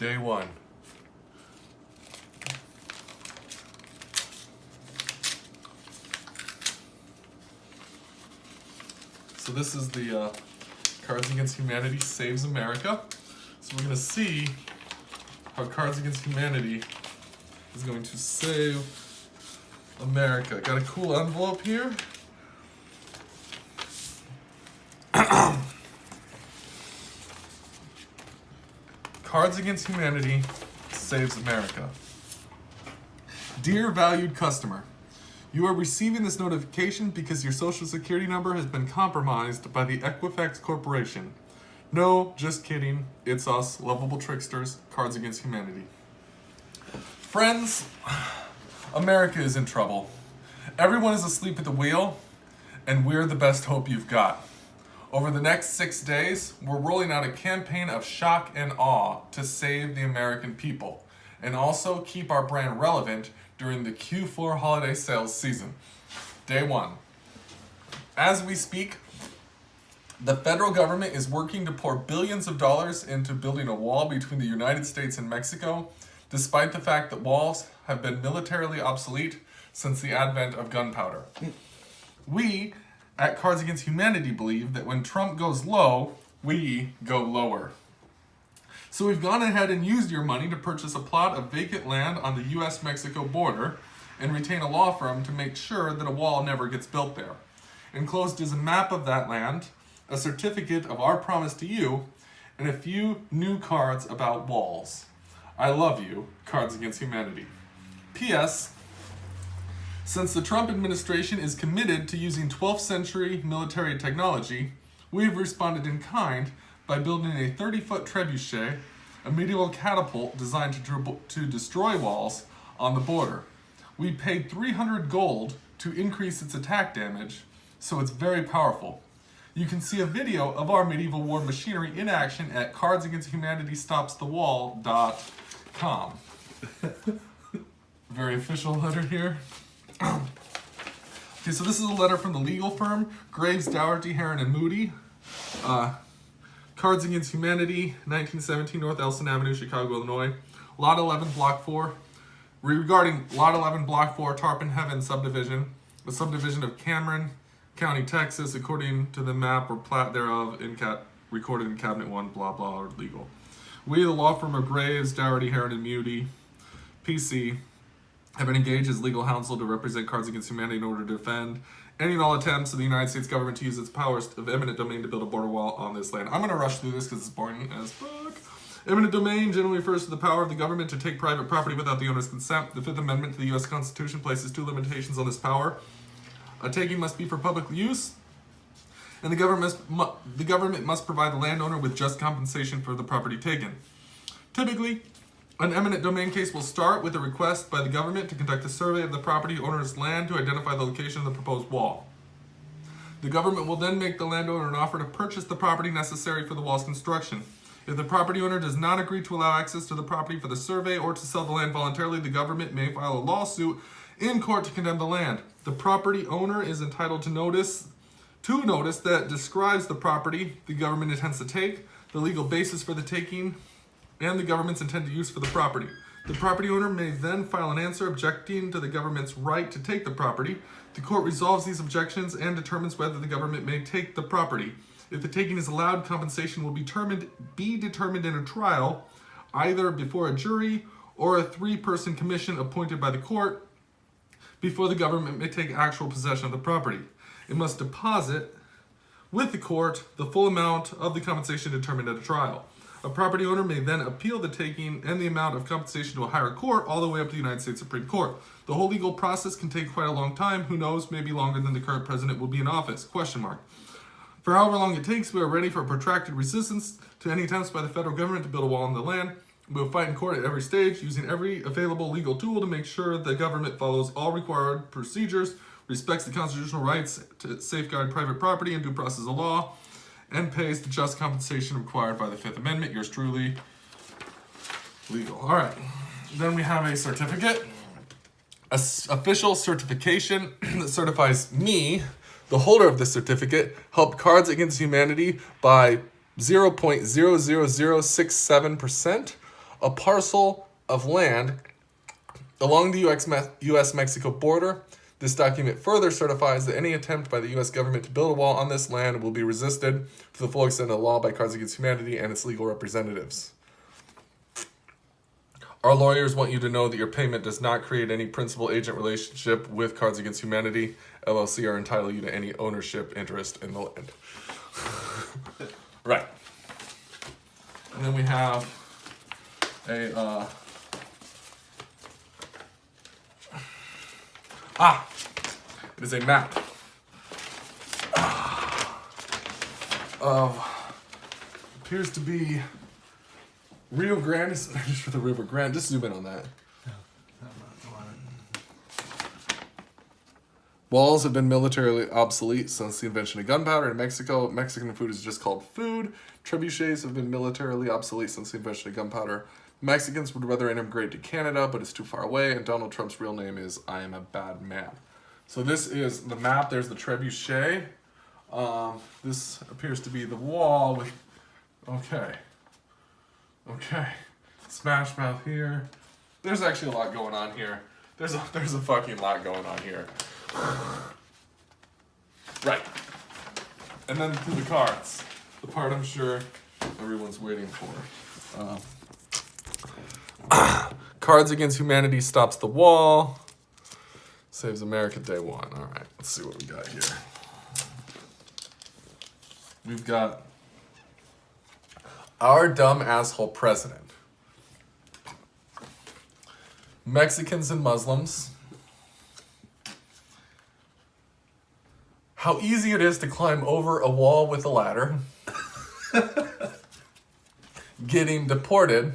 Day one. So this is the Cards Against Humanity Saves America. So we're going to see how Cards Against Humanity is going to save America. Got a cool envelope here. Cards Against Humanity Saves America. Dear valued customer, you are receiving this notification because your social security number has been compromised by the Equifax Corporation. No, just kidding. It's us, lovable tricksters, Cards Against Humanity. Friends, America is in trouble. Everyone is asleep at the wheel, and we're the best hope you've got. Over the next 6 days, we're rolling out a campaign of shock and awe to save the American people, and also keep our brand relevant during the Q4 holiday sales season. Day one. As we speak, the federal government is working to pour billions of dollars into building a wall between the United States and Mexico, despite the fact that walls have been militarily obsolete since the advent of gunpowder. We, at Cards Against Humanity, believe that when Trump goes low, we go lower. So we've gone ahead and used your money to purchase a plot of vacant land on the US-Mexico border and retain a law firm to make sure that a wall never gets built there. Enclosed is a map of that land, a certificate of our promise to you, and a few new cards about walls. I love you, Cards Against Humanity. P.S. Since the Trump administration is committed to using 12th century military technology, we've responded in kind by building a 30-foot trebuchet, a medieval catapult designed to destroy walls on the border. We paid 300 gold to increase its attack damage, so it's very powerful. You can see a video of our medieval war machinery in action at cardsagainsthumanitystopsthewall.com. Very official letter here. Okay, so this is a letter from the legal firm, Graves, Dougherty, Heron, and Moody. Cards Against Humanity, 1917 North Elson Avenue, Chicago, Illinois. Lot 11, Block 4. Regarding Lot 11, Block 4, Tarpon Heaven subdivision, a subdivision of Cameron County, Texas, according to the map or plat thereof recorded in Cabinet 1, blah, blah, or legal. We, the law firm of Graves, Dougherty, Heron, and Moody, PC, have been engaged as legal counsel to represent Cards Against Humanity in order to defend any and all attempts of the United States government to use its powers of eminent domain to build a border wall on this land. I'm going to rush through this because it's boring as fuck. Eminent domain generally refers to the power of the government to take private property without the owner's consent. The Fifth Amendment to the U.S. Constitution places two limitations on this power. A taking must be for public use, and the government must provide the landowner with just compensation for the property taken. Typically, an eminent domain case will start with a request by the government to conduct a survey of the property owner's land to identify the location of the proposed wall. The government will then make the landowner an offer to purchase the property necessary for the wall's construction. If the property owner does not agree to allow access to the property for the survey or to sell the land voluntarily, the government may file a lawsuit in court to condemn the land. The property owner is entitled to notice that describes the property the government intends to take, the legal basis for the taking, and the government's intended use for the property. The property owner may then file an answer objecting to the government's right to take the property. The court resolves these objections and determines whether the government may take the property. If the taking is allowed, compensation will be determined in a trial, either before a jury or a 3-person commission appointed by the court, before the government may take actual possession of the property. It must deposit with the court the full amount of the compensation determined at a trial. A property owner may then appeal the taking and the amount of compensation to a higher court, all the way up to the United States Supreme Court. The whole legal process can take quite a long time. Who knows, maybe longer than the current president will be in office? Question mark. For however long it takes, we are ready for protracted resistance to any attempts by the federal government to build a wall on the land. We will fight in court at every stage, using every available legal tool to make sure the government follows all required procedures, respects the constitutional rights to safeguard private property and due process of law, and pays the just compensation required by the Fifth Amendment. Yours truly, legal. All right. Then we have a certificate, official certification that certifies me, the holder of this certificate, helped Cards Against Humanity by 0.00067% a parcel of land along the U.S.-Mexico border. This document further certifies that any attempt by the U.S. government to build a wall on this land will be resisted to the full extent of the law by Cards Against Humanity and its legal representatives. Our lawyers want you to know that your payment does not create any principal-agent relationship with Cards Against Humanity. LLC are entitled you to any ownership interest in the land. Right. And then we have a... it is a map of, appears to be Rio Grande, is Spanish for the River Grande. Just zoom in on that. Walls have been militarily obsolete since the invention of gunpowder in Mexico. Mexican food is just called food. Trebuchets have been militarily obsolete since the invention of gunpowder. Mexicans would rather immigrate to Canada, but it's too far away, and Donald Trump's real name is I am a bad man. So this is the map. There's the trebuchet. This appears to be the wall with, okay. Smash Mouth here. There's actually a lot going on here. There's a fucking lot going on here. Right. And then to the cards. The part I'm sure everyone's waiting for. Cards Against Humanity stops the wall. Saves America day one. All right, let's see what we got here. We've got our dumb asshole president. Mexicans and Muslims. How easy it is to climb over a wall with a ladder. Getting deported.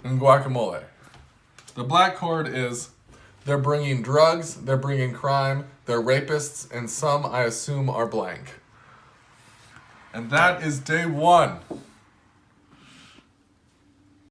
And guacamole. The black chord is they're bringing drugs, they're bringing crime, they're rapists, and some, I assume, are blank. And that is day one.